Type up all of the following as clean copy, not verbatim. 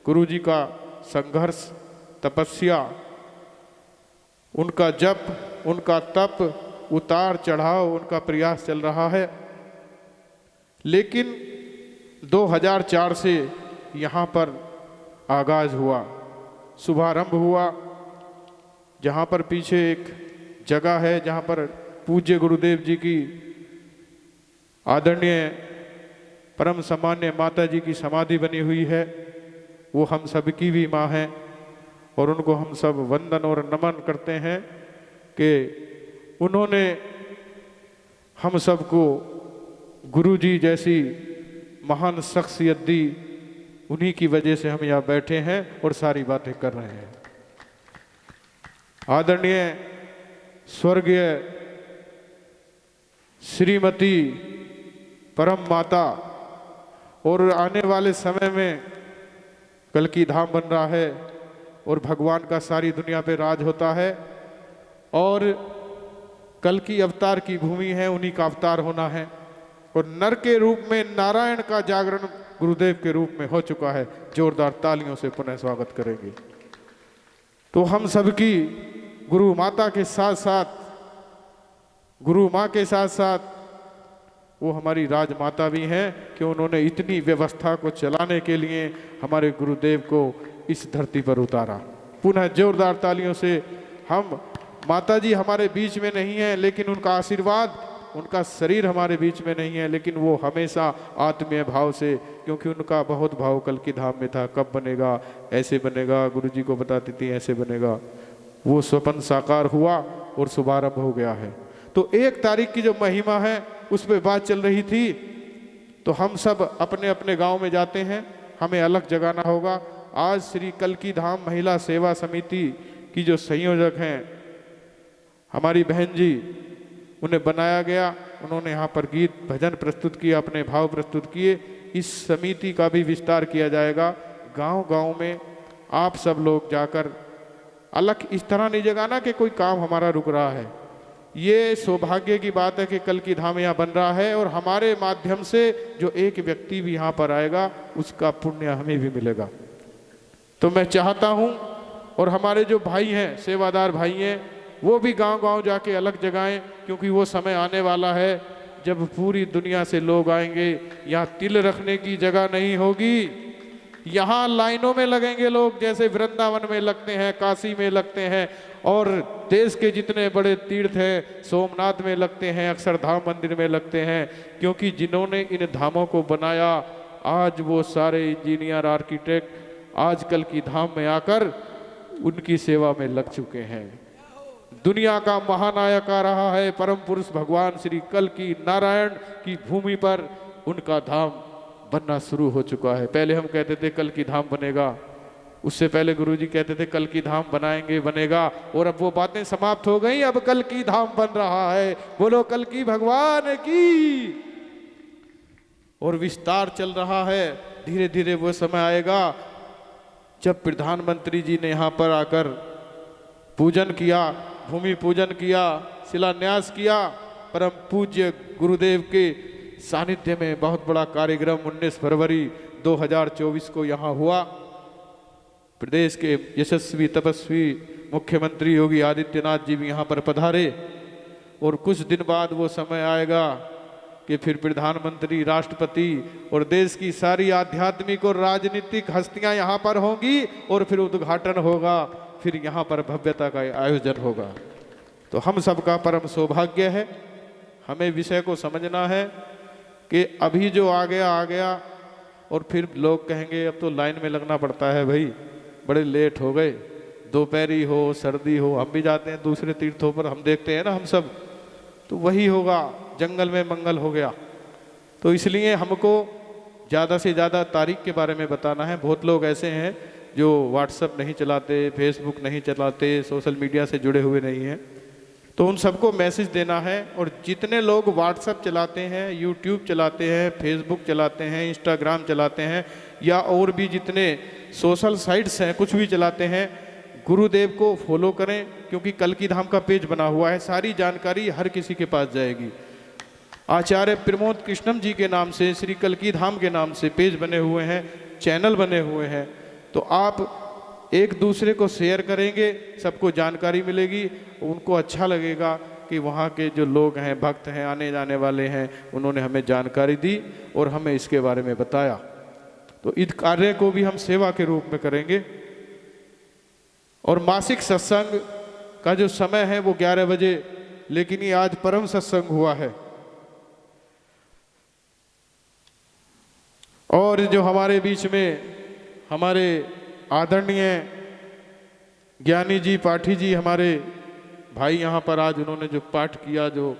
गुरु जी का संघर्ष, तपस्या, उनका जप, उनका तप, उतार चढ़ाव, उनका प्रयास चल रहा है। लेकिन 2004 से यहाँ पर आगाज हुआ, शुभारंभ हुआ। जहाँ पर पीछे एक जगह है जहाँ पर पूज्य गुरुदेव जी की आदरणीय परम सम्मान्य माता जी की समाधि बनी हुई है, वो हम सबकी भी माँ हैं और उनको हम सब वंदन और नमन करते हैं कि उन्होंने हम सबको गुरु जी जैसी महान शख्सियत दी। उन्हीं की वजह से हम यहाँ बैठे हैं और सारी बातें कर रहे हैं। आदरणीय स्वर्गीय श्रीमती परम माता, और आने वाले समय में कल्कि धाम बन रहा है और भगवान का सारी दुनिया पे राज होता है और कल्कि अवतार की भूमि है, उन्हीं का अवतार होना है और नर के रूप में नारायण का जागरण गुरुदेव के रूप में हो चुका है। जोरदार तालियों से पुनः स्वागत करेंगे। तो हम सबकी गुरु माता के साथ साथ, गुरु माँ के साथ साथ वो हमारी राजमाता भी हैं कि उन्होंने इतनी व्यवस्था को चलाने के लिए हमारे गुरुदेव को इस धरती पर उतारा। पुनः जोरदार तालियों से हम, माता जी हमारे बीच में नहीं है लेकिन उनका आशीर्वाद, उनका शरीर हमारे बीच में नहीं है लेकिन वो हमेशा आत्मीय भाव से, क्योंकि उनका बहुत भाव कल्कि धाम में था, कब बनेगा, ऐसे बनेगा, गुरु जी को बताती थी ऐसे बनेगा। वो स्वप्न साकार हुआ और शुभारंभ हो गया है। तो 1 तारीख की जो महिमा है उस पर बात चल रही थी। तो हम सब अपने अपने गांव में जाते हैं, हमें अलग जगाना होगा। आज श्री कल्कि धाम महिला सेवा समिति की जो संयोजक हैं हमारी बहन जी, उन्हें बनाया गया, उन्होंने यहाँ पर गीत भजन प्रस्तुत किया, अपने भाव प्रस्तुत किए। इस समिति का भी विस्तार किया जाएगा। गांव गांव में आप सब लोग जाकर, अलग इस तरह नहीं जगाना कि कोई काम हमारा रुक रहा है। ये सौभाग्य की बात है कि कल्कि धाम यहाँ बन रहा है और हमारे माध्यम से जो एक व्यक्ति भी यहाँ पर आएगा उसका पुण्य हमें भी मिलेगा। तो मैं चाहता हूँ, और हमारे जो भाई हैं, सेवादार भाई हैं, वो भी गांव गांव जाके अलग जगाएं, क्योंकि वो समय आने वाला है जब पूरी दुनिया से लोग आएंगे। यहाँ तिल रखने की जगह नहीं होगी, यहाँ लाइनों में लगेंगे लोग, जैसे वृंदावन में लगते हैं, काशी में लगते हैं और देश के जितने बड़े तीर्थ हैं, सोमनाथ में लगते हैं, अक्षरधाम मंदिर में लगते हैं। क्योंकि जिन्होंने इन धामों को बनाया, आज वो सारे इंजीनियर, आर्किटेक्ट आज कल्कि धाम में आकर उनकी सेवा में लग चुके हैं। दुनिया का महानायक आ रहा है, परम पुरुष भगवान श्री कल्कि नारायण की भूमि पर उनका धाम बनना शुरू हो चुका है। पहले हम कहते थे कल्कि धाम बनेगा, उससे पहले गुरुजी कहते थे कल्कि धाम बनाएंगे, बनेगा, और अब वो बातें समाप्त हो गई। अब कल्कि धाम बन रहा है। बोलो कल्कि भगवान की। और विस्तार चल रहा है। धीरे धीरे वो समय आएगा जब प्रधानमंत्री जी ने यहाँ पर आकर पूजन किया, भूमि पूजन किया, शिलान्यास किया। परम पूज्य गुरुदेव के सानिध्य में बहुत बड़ा कार्यक्रम 19 फरवरी 2024 को यहाँ हुआ। प्रदेश के यशस्वी तपस्वी मुख्यमंत्री योगी आदित्यनाथ जी भी यहाँ पर पधारे। और कुछ दिन बाद वो समय आएगा कि फिर प्रधानमंत्री, राष्ट्रपति और देश की सारी आध्यात्मिक और राजनीतिक हस्तियाँ यहाँ पर होंगी और फिर उद्घाटन होगा, फिर यहाँ पर भव्यता का आयोजन होगा। तो हम सबका परम सौभाग्य है। हमें विषय को समझना है कि अभी जो आ गया और फिर लोग कहेंगे अब तो लाइन में लगना पड़ता है भाई, बड़े लेट हो गए, दोपहरी हो, सर्दी हो, हम भी जाते हैं दूसरे तीर्थों पर, हम देखते हैं ना हम सब, तो वही होगा, जंगल में मंगल हो गया। तो इसलिए हमको ज़्यादा से ज़्यादा तारीख के बारे में बताना है। बहुत लोग ऐसे हैं जो व्हाट्सएप नहीं चलाते, फेसबुक नहीं चलाते, सोशल मीडिया से जुड़े हुए नहीं हैं, तो उन सबको मैसेज देना है। और जितने लोग व्हाट्सएप चलाते हैं, यूट्यूब चलाते हैं, फेसबुक चलाते हैं, इंस्टाग्राम चलाते हैं, या और भी जितने सोशल साइट्स हैं, कुछ भी चलाते हैं, गुरुदेव को फॉलो करें, क्योंकि कल्कि धाम का पेज बना हुआ है, सारी जानकारी हर किसी के पास जाएगी। आचार्य प्रमोद कृष्णम जी के नाम से, श्री कल्कि धाम के नाम से पेज बने हुए हैं, चैनल बने हुए हैं। तो आप एक दूसरे को शेयर करेंगे, सबको जानकारी मिलेगी, उनको अच्छा लगेगा कि वहाँ के जो लोग हैं, भक्त हैं, आने जाने वाले हैं, उन्होंने हमें जानकारी दी और हमें इसके बारे में बताया। तो इस कार्य को भी हम सेवा के रूप में करेंगे। और मासिक सत्संग का जो समय है वो 11 बजे, लेकिन ये आज परम सत्संग हुआ है। और जो हमारे बीच में हमारे आदरणीय ज्ञानी जी, पाठी जी, हमारे भाई यहाँ पर आज उन्होंने जो पाठ किया, जो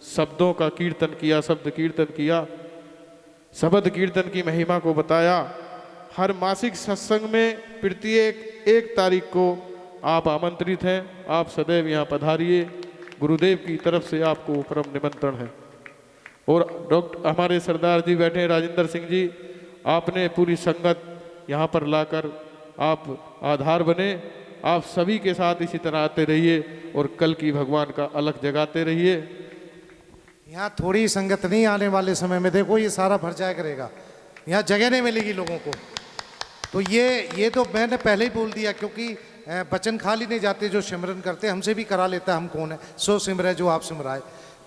शब्दों का कीर्तन किया, शब्द कीर्तन किया, शब्द कीर्तन की महिमा को बताया। हर मासिक सत्संग में प्रत्येक 1 तारीख को आप आमंत्रित हैं, आप सदैव यहाँ पधारिए। गुरुदेव की तरफ से आपको परम निमंत्रण है। और डॉक्टर हमारे सरदार जी बैठे हैं, राजेंद्र सिंह जी, आपने पूरी संगत यहाँ पर लाकर आप आधार बने। आप सभी के साथ इसी तरह आते रहिए और कल की भगवान का अलग जगाते रहिए। यहाँ थोड़ी संगत नहीं, आने वाले समय में देखो ये सारा भर जाया करेगा, यहाँ जगह नहीं मिलेगी लोगों को। तो ये तो मैंने पहले ही बोल दिया, क्योंकि बचन खाली नहीं जाते जो सिमरन करते, हमसे भी करा लेता है। हम कौन है, सो सिमरे जो आप सिमराए।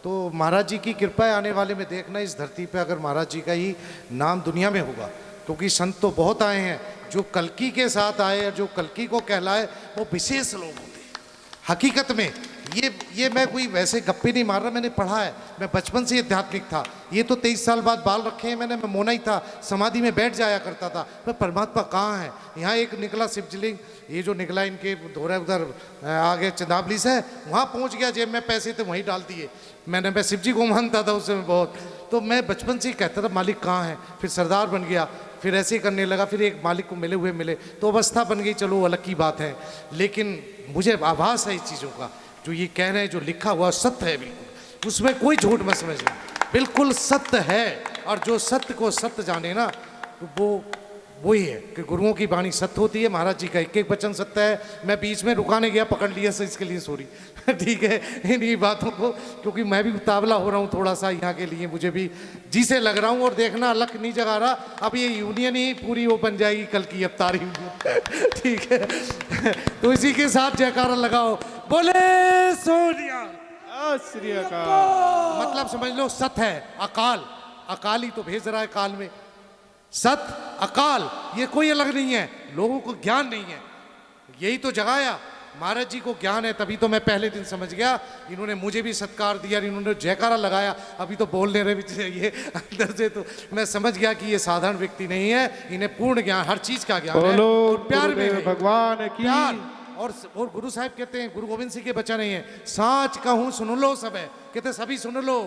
तो महाराज जी की कृपा है आने वाले में देखना इस धरती पे, अगर महाराज जी का ही नाम दुनिया में होगा। क्योंकि संत तो बहुत आए हैं, जो कल्कि के साथ आए और जो कल्कि को कहलाए वो विशेष लोग होते हैं हकीकत में। ये मैं कोई वैसे गप्पे नहीं मार रहा, मैंने पढ़ा है, मैं बचपन से आध्यात्मिक था। ये तो 23 साल बाद बाल रखे हैं मैंने, मैं मोना ही था, समाधि में बैठ जाया करता था। मैं परमात्मा कहाँ है? यहाँ एक निकला शिवलिंग, ये जो निकला इनके धोरा उधर आगे चंदावली से, वहाँ पहुँच गया, जेब में पैसे थे वहीं डाल दिए। मैं शिव जी को मानता था उससे बहुत। तो मैं बचपन से ही कहता था मालिक कहाँ है, फिर सरदार बन गया, फिर ऐसे ही करने लगा, फिर एक मालिक को मिले तो अवस्था बन गई, चलो अलग की बात है। लेकिन मुझे आभास है इस चीज़ों का, जो ये कह रहे हैं, जो लिखा हुआ सत्य है, बिल्कुल उसमें कोई झूठ मत समझना, बिल्कुल सत्य है। और जो सत्य को सत्य जाने ना, तो वो वही है कि गुरुओं की वाणी सत्य होती है। महाराज जी का एक एक वचन सत्य है। मैं बीच में रुकाने गया, पकड़ लिया, से इसके लिए सॉरी ठीक है इन्हीं बातों को, क्योंकि मैं भी उतावला हो रहा हूँ थोड़ा सा यहाँ के लिए, मुझे भी जी से लग रहा हूँ। और देखना अलग नहीं जगा रहा, अब ये यूनियन ही पूरी वो बन जाएगी कल की अवतारी ठीक है तो इसी के साथ जयकारा लगाओ, बोले सोनिया श्री अकाल। मतलब समझ लो सत्य है, अकाल, अकाल ही तो भेज रहा है काल में। सत्य अकाल ये कोई अलग नहीं है, लोगों को ज्ञान नहीं है, यही तो जगाया। महाराज जी को ज्ञान है, तभी तो मैं पहले दिन समझ गया। इन्होंने मुझे भी सत्कार दिया, इन्होंने जयकारा लगाया, अभी तो बोलने रहे भी चाहिए अंदर से, तो मैं समझ गया कि ये साधारण व्यक्ति नहीं है, इन्हें पूर्ण ज्ञान, हर चीज का ज्ञान है और प्यार में है। भगवान की प्यार। और गुरु साहब कहते हैं, गुरु गोविंद सिंह के बच्चा नहीं है, साच कहूं सुन लो सब है, कहते सभी सुन लो,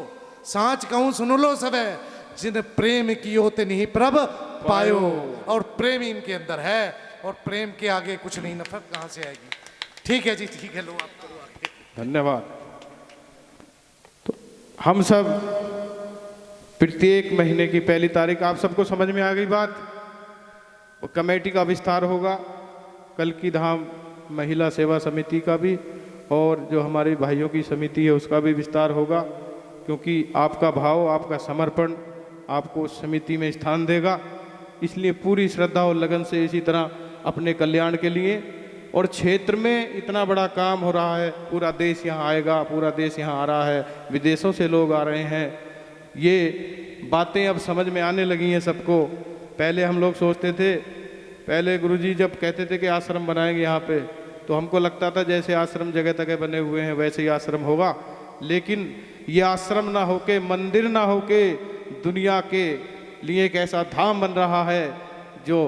साच कहूं सुन लो सब है, जिन प्रेम कियो ते नहीं प्रभ पायो। और प्रेम इनके अंदर है, और प्रेम के आगे कुछ नहीं, नफरत कहां से आएगी। ठीक है जी, ठीक है, लो आप करो आगे। धन्यवाद। तो हम सब प्रत्येक महीने की 1 तारीख, आप सबको समझ में आ गई बात। और कमेटी का विस्तार होगा, कल की धाम महिला सेवा समिति का भी, और जो हमारी भाइयों की समिति है उसका भी विस्तार होगा, क्योंकि आपका भाव, आपका समर्पण आपको उस समिति में स्थान देगा। इसलिए पूरी श्रद्धा और लगन से इसी तरह अपने कल्याण के लिए, और क्षेत्र में इतना बड़ा काम हो रहा है, पूरा देश यहाँ आएगा, पूरा देश यहाँ आ रहा है, विदेशों से लोग आ रहे हैं, ये बातें अब समझ में आने लगी हैं सबको। पहले हम लोग सोचते थे, पहले गुरुजी जब कहते थे कि आश्रम बनाएंगे यहाँ पे, तो हमको लगता था जैसे आश्रम जगह तगह बने हुए हैं वैसे ही आश्रम होगा। लेकिन ये आश्रम ना होके, मंदिर ना होके, दुनिया के लिए एक ऐसा धाम बन रहा है जो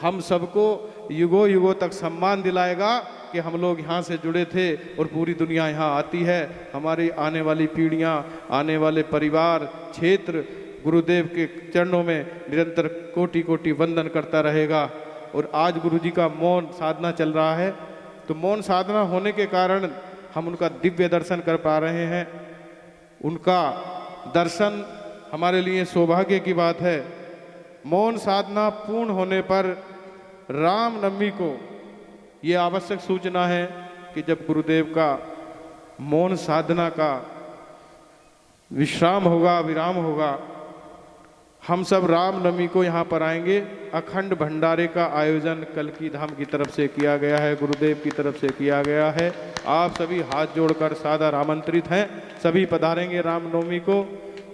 हम सबको युगों युगों तक सम्मान दिलाएगा कि हम लोग यहाँ से जुड़े थे और पूरी दुनिया यहाँ आती है। हमारी आने वाली पीढ़ियाँ, आने वाले परिवार, क्षेत्र गुरुदेव के चरणों में निरंतर कोटि कोटि वंदन करता रहेगा। और आज गुरुजी का मौन साधना चल रहा है, तो मौन साधना होने के कारण हम उनका दिव्य दर्शन कर पा रहे हैं। उनका दर्शन हमारे लिए सौभाग्य की बात है। मौन साधना पूर्ण होने पर रामनवमी को ये आवश्यक सूचना है कि जब गुरुदेव का मौन साधना का विश्राम होगा, विराम होगा, हम सब रामनवमी को यहाँ पर आएंगे। अखंड भंडारे का आयोजन कल्की धाम की तरफ से किया गया है, गुरुदेव की तरफ से किया गया है। आप सभी हाथ जोड़कर सादर आमंत्रित हैं, सभी पधारेंगे रामनवमी को।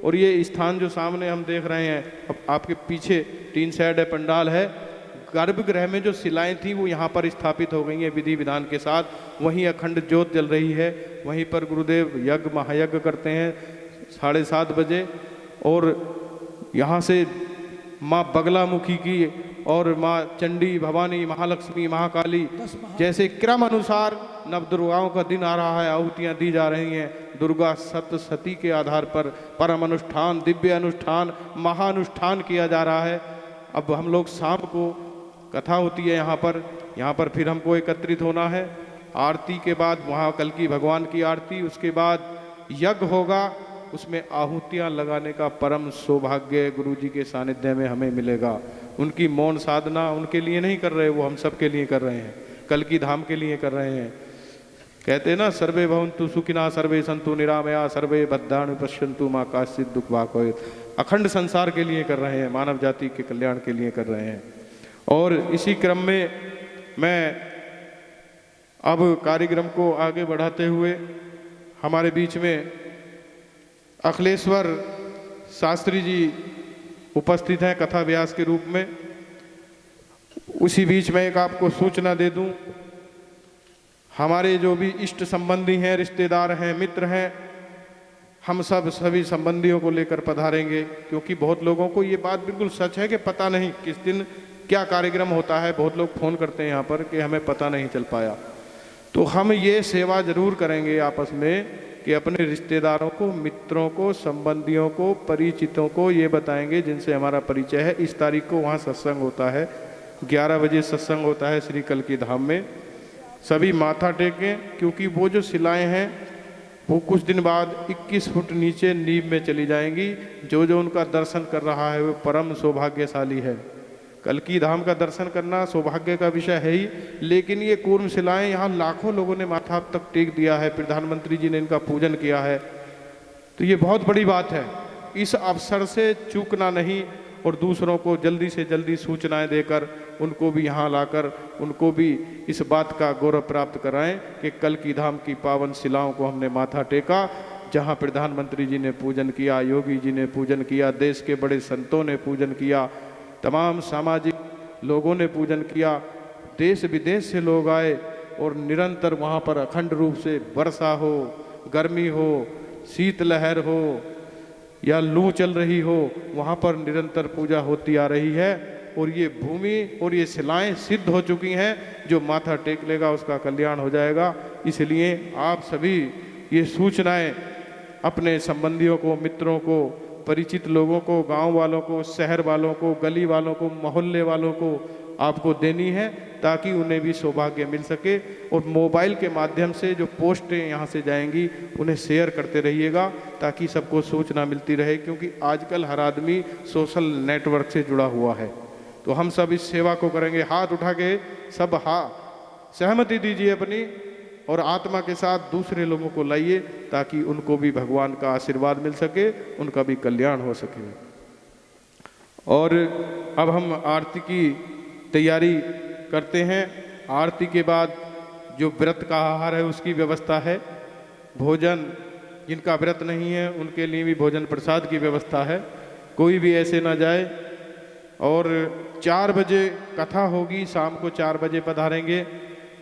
और ये स्थान जो सामने हम देख रहे हैं, अब आपके पीछे 3 साइड है, पंडाल है। गर्भगृह में जो शिलाएं थी वो यहाँ पर स्थापित हो गई हैं विधि विधान के साथ। वहीं अखंड ज्योत जल रही है, वहीं पर गुरुदेव यज्ञ महायज्ञ करते हैं 7:30 बजे। और यहाँ से माँ बगलामुखी की और माँ चंडी, भवानी, महालक्ष्मी, महाकाली जैसे क्रम अनुसार नवदुर्गाओं का दिन आ रहा है, आहुतियाँ दी जा रही हैं। दुर्गा सप्तशती के आधार पर परम अनुष्ठान, दिव्य अनुष्ठान, महानुष्ठान किया जा रहा है। अब हम लोग शाम को कथा होती है यहाँ पर फिर हमको एकत्रित होना है। आरती के बाद वहाँ कल्की भगवान की आरती, उसके बाद यज्ञ होगा, उसमें आहुतियाँ लगाने का परम सौभाग्य गुरु जी के सानिध्य में हमें मिलेगा। उनकी मौन साधना उनके लिए नहीं कर रहे, वो हम सब के लिए कर रहे हैं, कल्की धाम के लिए कर रहे हैं। कहते हैं ना, सर्वे भवन्तु सुखिनः, सर्वे सन्तु निरामया, सर्वे भद्राणि पश्यन्तु मा काचित् दुःख भाग् भवेत्। अखंड संसार के लिए कर रहे हैं, मानव जाति के कल्याण के लिए कर रहे हैं। और इसी क्रम में मैं अब कार्यक्रम को आगे बढ़ाते हुए हमारे बीच में अखिलेश्वर शास्त्री जी उपस्थित हैं कथा व्यास के रूप में। उसी बीच में एक आपको सूचना दे दूं, हमारे जो भी इष्ट संबंधी हैं, रिश्तेदार हैं, मित्र हैं, हम सभी संबंधियों को लेकर पधारेंगे। क्योंकि बहुत लोगों को ये बात बिल्कुल सच है कि पता नहीं किस दिन क्या कार्यक्रम होता है। बहुत लोग फ़ोन करते हैं यहाँ पर कि हमें पता नहीं चल पाया। तो हम ये सेवा जरूर करेंगे आपस में कि अपने रिश्तेदारों को, मित्रों को, संबंधियों को, परिचितों को ये बताएंगे जिनसे हमारा परिचय है। इस तारीख को वहाँ सत्संग होता है, 11 बजे सत्संग होता है श्री कल्की धाम में। सभी माथा टेकें, क्योंकि वो जो शिलाएं हैं वो कुछ दिन बाद 21 फुट नीचे नींव में चली जाएंगी। जो जो उनका दर्शन कर रहा है वो परम सौभाग्यशाली है। कल्की धाम का दर्शन करना सौभाग्य का विषय है ही, लेकिन ये कूर्म शिलाएं यहाँ लाखों लोगों ने माथा अब तक टेक दिया है, प्रधानमंत्री जी ने इनका पूजन किया है, तो ये बहुत बड़ी बात है। इस अवसर से चूकना नहीं और दूसरों को जल्दी से जल्दी सूचनाएं देकर उनको भी यहाँ लाकर उनको भी इस बात का गौरव प्राप्त कराएं कि कल्की धाम की पावन शिलाओं को हमने माथा टेका। जहाँ प्रधानमंत्री जी ने पूजन किया, योगी जी ने पूजन किया, देश के बड़े संतों ने पूजन किया, तमाम सामाजिक लोगों ने पूजन किया, देश विदेश से लोग आए और निरंतर वहाँ पर अखंड रूप से वर्षा हो, गर्मी हो, शीतलहर हो या लू चल रही हो, वहाँ पर निरंतर पूजा होती आ रही है। और ये भूमि और ये शिलाएं सिद्ध हो चुकी हैं, जो माथा टेक लेगा उसका कल्याण हो जाएगा। इसलिए आप सभी ये सूचनाएं अपने संबंधियों को, मित्रों को, परिचित लोगों को, गांव वालों को, शहर वालों को, गली वालों को, मोहल्ले वालों को आपको देनी है, ताकि उन्हें भी सौभाग्य मिल सके। और मोबाइल के माध्यम से जो पोस्टें यहाँ से जाएंगी उन्हें शेयर करते रहिएगा, ताकि सबको सूचना मिलती रहे। क्योंकि आजकल हर आदमी सोशल नेटवर्क से जुड़ा हुआ है, तो हम सब इस सेवा को करेंगे। हाथ उठा के सब सहमति दीजिए अपनी, और आत्मा के साथ दूसरे लोगों को लाइए, ताकि उनको भी भगवान का आशीर्वाद मिल सके, उनका भी कल्याण हो सके। और अब हम आरती की तैयारी करते हैं। आरती के बाद जो व्रत का आहार है उसकी व्यवस्था है। भोजन, जिनका व्रत नहीं है उनके लिए भी भोजन प्रसाद की व्यवस्था है, कोई भी ऐसे ना जाए। और 4 बजे कथा होगी, शाम को 4 बजे पधारेंगे।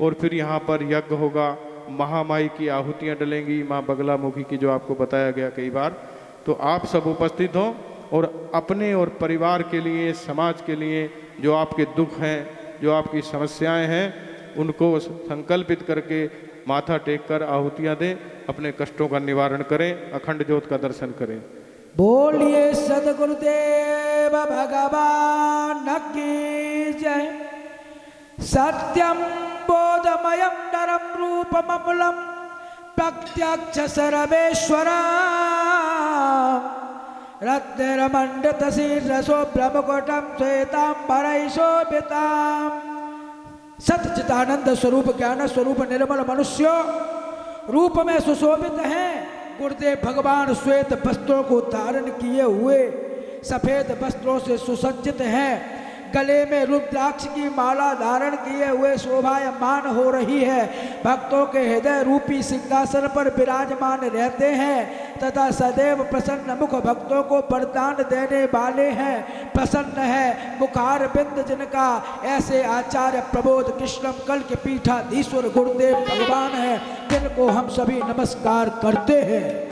और फिर यहाँ पर यज्ञ होगा, महामाई की आहुतियाँ डलेंगी, माँ बगलामुखी की जो आपको बताया गया कई बार। तो आप सब उपस्थित हों और अपने और परिवार के लिए, समाज के लिए जो आपके दुख हैं, जो आपकी समस्याएं हैं, उनको संकल्पित करके माथा टेक कर आहुतियाँ दें, अपने कष्टों का निवारण करें, अखंड ज्योत का दर्शन करें। बोलिए सद्गुरुदेव भगवान की जय। सत्यम बोधमयम नरम रूपममूलम प्रत्यक्ष सर्वेश्वरा रत्नमंडित शीर्षोभ्रमकुटम श्वेतांबरै शोभिताम्। सच्चिदानंद स्वरूप ज्ञान स्वरूप निर्मल मनुष्य रूप में सुशोभित हैं। गुरुदेव भगवान श्वेत वस्त्रों को धारण किए हुए सफेद वस्त्रों से सुसज्जित हैं। गले में रुद्राक्ष की माला धारण किए हुए शोभायमान हो रही है। भक्तों के हृदय रूपी सिंहासन पर विराजमान रहते हैं तथा सदैव प्रसन्न मुख भक्तों को वरदान देने वाले हैं। प्रसन्न है मुखार बिंद जिनका, ऐसे आचार्य प्रबोध कृष्णम कल के पीठाधीश्वर गुरुदेव भगवान है, जिनको हम सभी नमस्कार करते हैं।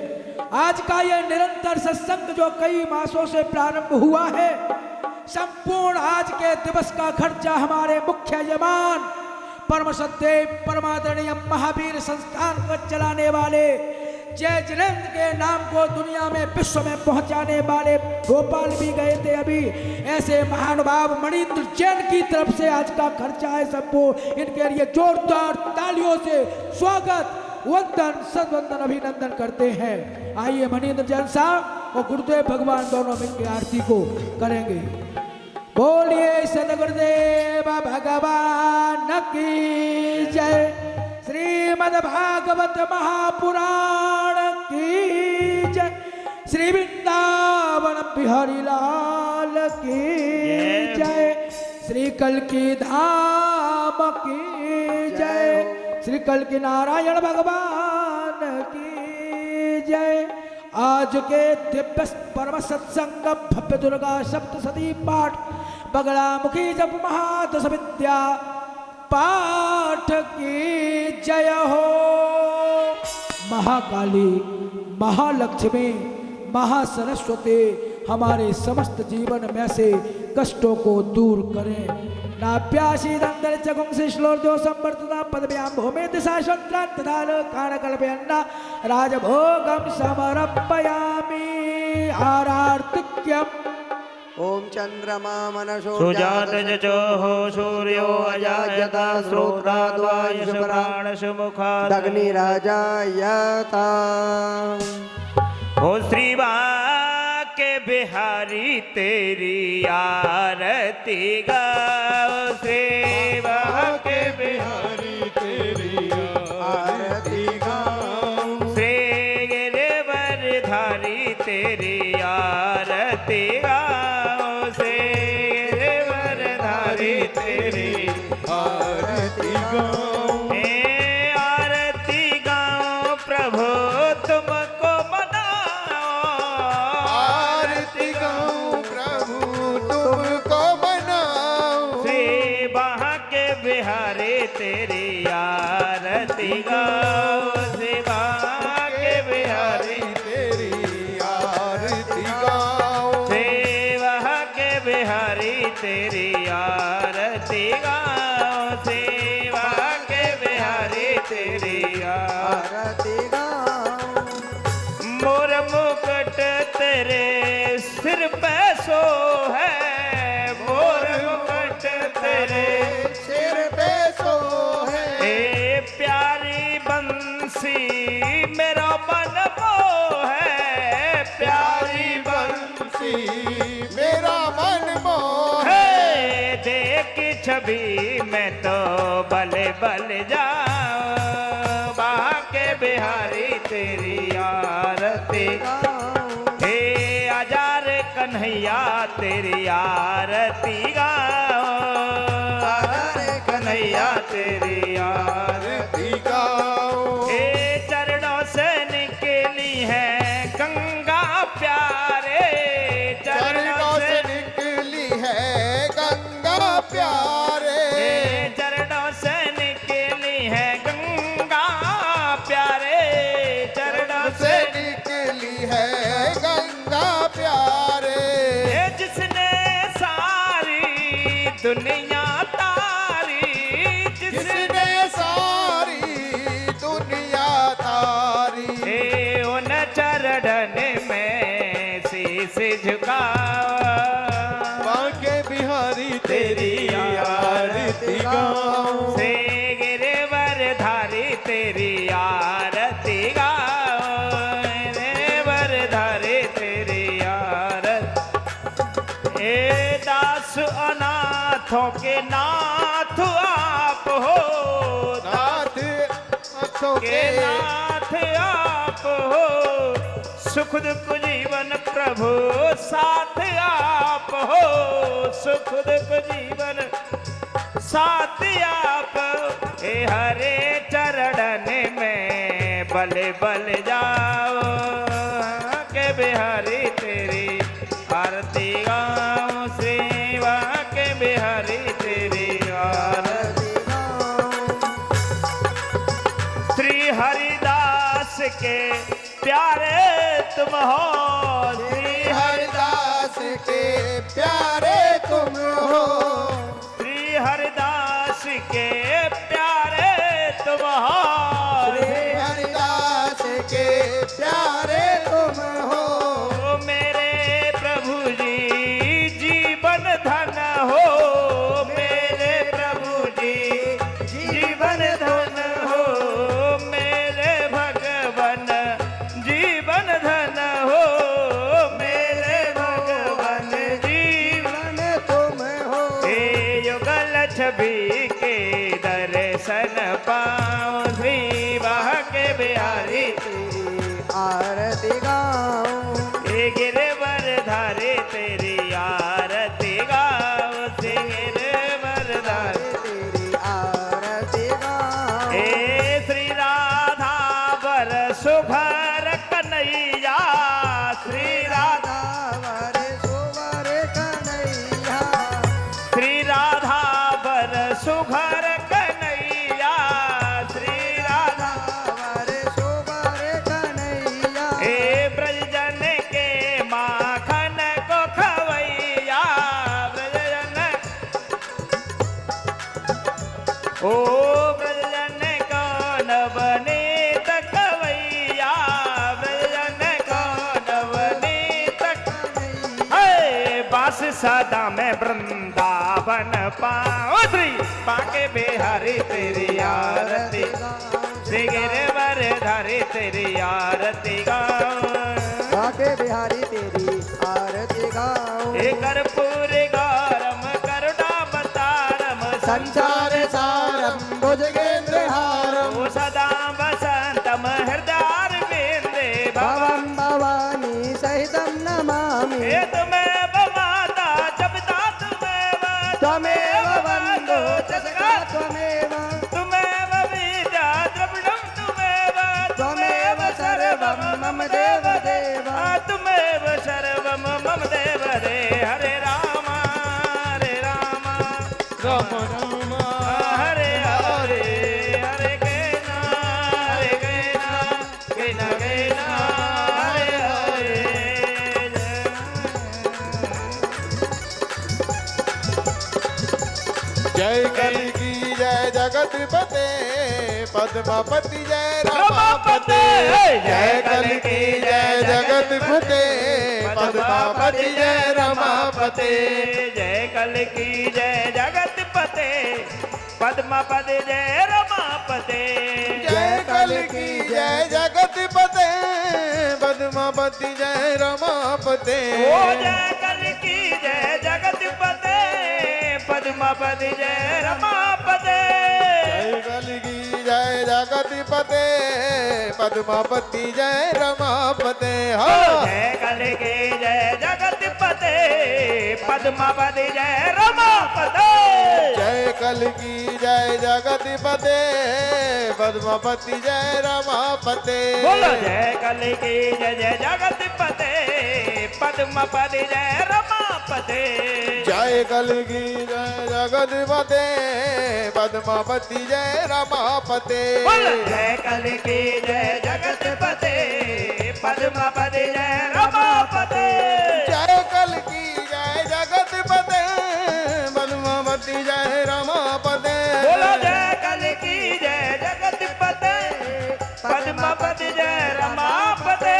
आज का यह निरंतर सत्संग जो कई मासों से प्रारंभ हुआ है, संपूर्ण आज के दिवस का खर्चा हमारे मुख्य यजमान परम सत्य परमादरणीय महावीर संस्थान को चलाने वाले, जय जिनेन्द्र के नाम को दुनिया में विश्व में पहुंचाने वाले भोपाल भी गए थे अभी, ऐसे महानुभाव मणिन्द्र जैन की तरफ से आज का खर्चा है सबको। इनके लिए जोरदार तालियों से स्वागत, वंदन, सदवंदन, अभिनंदन करते हैं। आइए मणिन्द्र जैन साहब और गुरुदेव भगवान दोनों मिलकर आरती को करेंगे। बोलिए सदगुरुदेव भगवान की जय। श्रीमद् भागवत महापुराण की जय। श्री वृंदावन बिहारी लाल की जय। श्री कल्की धाम की जय। श्री कल्की नारायण भगवान की जय। आज के दिव्य परम सत्संग भव्य दुर्गा सप्तशती पाठ बगड़ा मुखी जप महादश विद्या पाठ की जय हो। महाकाली, महालक्ष्मी, महासरस्वती हमारे समस्त जीवन में से कष्टों को दूर करें। नाप्यासी दंदर चगुंग से श्लोर्जो संवर्तता पदव्याम भूमि दिशा शत्रांतदाल काणकल्पयन्ना राजभोगम समर्पयामि। आरार्तिक्यम् ओम चंद्रमा मनसो सुजात जचोः सूर्यो अजायता श्रोत्राद्वायुषप्राणसुमुखात् अग्निराजायता। हो श्री के बिहारी तेरी आरती गाओ। श्री के बिहारी तेरी आरती गाओ। श्री गिरिवरधारी तेरी आरती गाओ। श्री गिरिवरधारी तेरी आरती गाओ। आरती गाओ प्रभु तुमको मनाओ। आरती गाओ प्रभु तुमको मनाओ। श्री बाहा के बिहारी तेरी आरती गाओ। श्री बाहा के बिहारी तेरी आरती गाओ। श्री बाहा के बिहारी तेरी आरती गाओ। श्री बाहा के बिहारी तेरी आरती गाओ। मोर मुकुट तेरे सिर पे सो है। मोर मुकुट तेरे सिर पे सो है। ए प्यारी बंसी मेरा मन मोह है। प्यारी बंसी मेरा मन मोह है। देख छवि मैं तो बले बल जाऊं। बाके बिहारी तेरी आरती हे आजार कन्हैया तेरी आरती गाओ। आजार कन्हैया तेरी आरती गाओ। हे चरणों से निकली है गंगा प्यारे। चरणों से निकली है गंगा प्यारे। हे चरणों से निकली है गंगा प्यारे। चरणों से निकली है गंगा प्यारे। हे जिसने सारी दुनिया तारी। जिसने सारी दुनिया तारी। हे उन चरण में शीश झुकाओ। बांके बिहारी तेरी आरती गाओ। श्री गिरिवरधारी तेरी आरती गाओ। गिरिवरधारी तेरी आरती। ए दास अनाथों के नाथ आप हो। नाथ अथों के नाथ आप हो। सुख दुख जीवन प्रभु साथ आप हो, सुख दुख जीवन साथ आप। ए हरे चरणन में बल बल जाओ, के बिहारी तेरी आरती गाऊं, सेवा के बिहारी तेरी आरती गाऊं। श्री हरिदास के प्यारे तुम हो, श्री हरिदास के प्यारे तुम हो, श्री हरिदास के प्यारे तुम हो, श्री हरिदास के प्यारे तुम हो। ओ मेरे प्रभु जी जीवन धन हो, मेरे प्रभु जी जीवन धन हो, मेरे भगवन जीवन धन हो, मेरे भगवन जीवन तुम हो। हे युगल छवि के दर्शन पाओ, श्री वाह के बिहारी आरती गाऊं, हे गिरवर धारे तेरी आरती गाओ, श्री गिरवर धारे तेरी आरती गाऊं। हे श्री राधा वर सुभर कन्हैया, श्री राधा वर सुवर कन्हैया, श्री राधा वर सुघर कन्हैया, श्री राधा वर सुवर कन्हैया। हे ब्रजजन के माखन को खवैया, ब्रजजन ओ ब्रजजन को नवनीत खवैया, ब्रजजन को नवनीत हे बास सदा में वृंदावन पाओ, श्री बाके बिहारी तेरी आरती, श्री गिरवर धारी तेरी आरती गाओ। बाके बिहारी तेरी आरती गाऊं। हे कर्पूर गौरम करुणावतारम संसार सारम भुजगेंद्र हारम, ओ सदा वसंतम हृदयारविंदे भवम। भवम भवानी सहितम नमामि। हे तुमेव माता जपिता तुमेव, त्वमेव बन्धो जगता त्वमेव, तुमेव विद्या द्रविणं तुमेव, त्वमेव सर्वं मम देव देव। तुमेव सर्वं मम देव दे। हरे राम राम राम हरे हरे, हरे कृष्ण हरे कृष्ण कृष्ण कृष्ण हरे हरे। जय कल की जय जगतपते, पद्मापति जय रमापते, जय कल की जय जगतपते, पद्मापति जय रमापते। जय कल की जय जगतपते, पद्मापति जय रमापते। जय कल की जय जगतपते, पद्मापति जय रमापते। ओ जय कल की जय जगतपते, पद्मापति जय रमापते। जय कल की जय जगतपते, पद्मापति जय रमापते। हाँ जय कल की जय जगतपते, पद्मापति जय रमापते। जय कल की जय जगतपते, पद्मापति जय रमापते। बोलो जय कल की जय जय जगतपते, पद्मापति जय रमापते। जय कल की जय जगतपते, पद्मापति जय रमापते। बोलो जय कल की जय जगतपते, पद्मापति जय रमापते। जय कल की जय जगतपते, पद्मापति जय रमापते। बोलो जय कल की जय जगतपते, पद्मापति जय रमापते।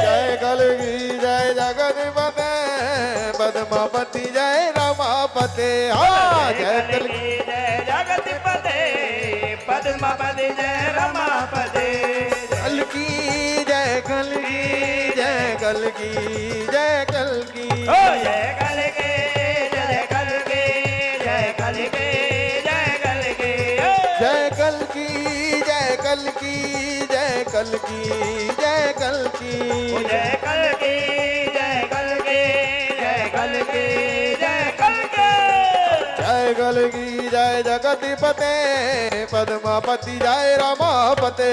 जय कल की जय जगतपते, पद्मापति जय रमापते। हाँ जय कल की जय जगतपते, पद्मापति जय रमापते। कल की जय कल की जय कल की जय कल की। ओ जय कल के जय कल के जय कल के जय कल के। जय कल की जय कल की जय कल की जय कल की जय कल की जय कल की जय कल की जय कल की जय कल की जय जगतिपते पद्मापति जय रमापते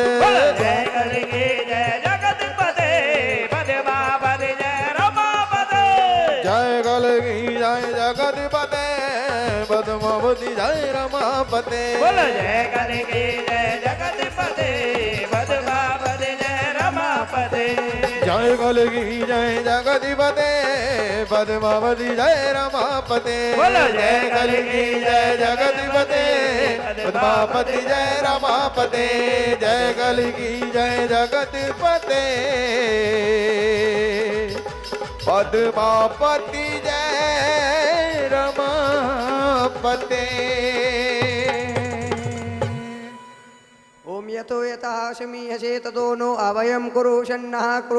जय कल की जय जगतपते पद्मापति जय रमापते जय कल की जय जगतिपते पद्मावती जय रमापते बोलो जय कल की जय जगतपते पद्मापति जय रमापते जय कल की जय जगतिपते पद्मावती जय रमापते बोलो जय कल की जय जगतिपते पद्मापति जय रमापते जय कल की जय जगतिपते पद्मापति जय रमापते। ओम यतो यतः शमीयसे ततो नो अवयं कुरु शन्नः कुरु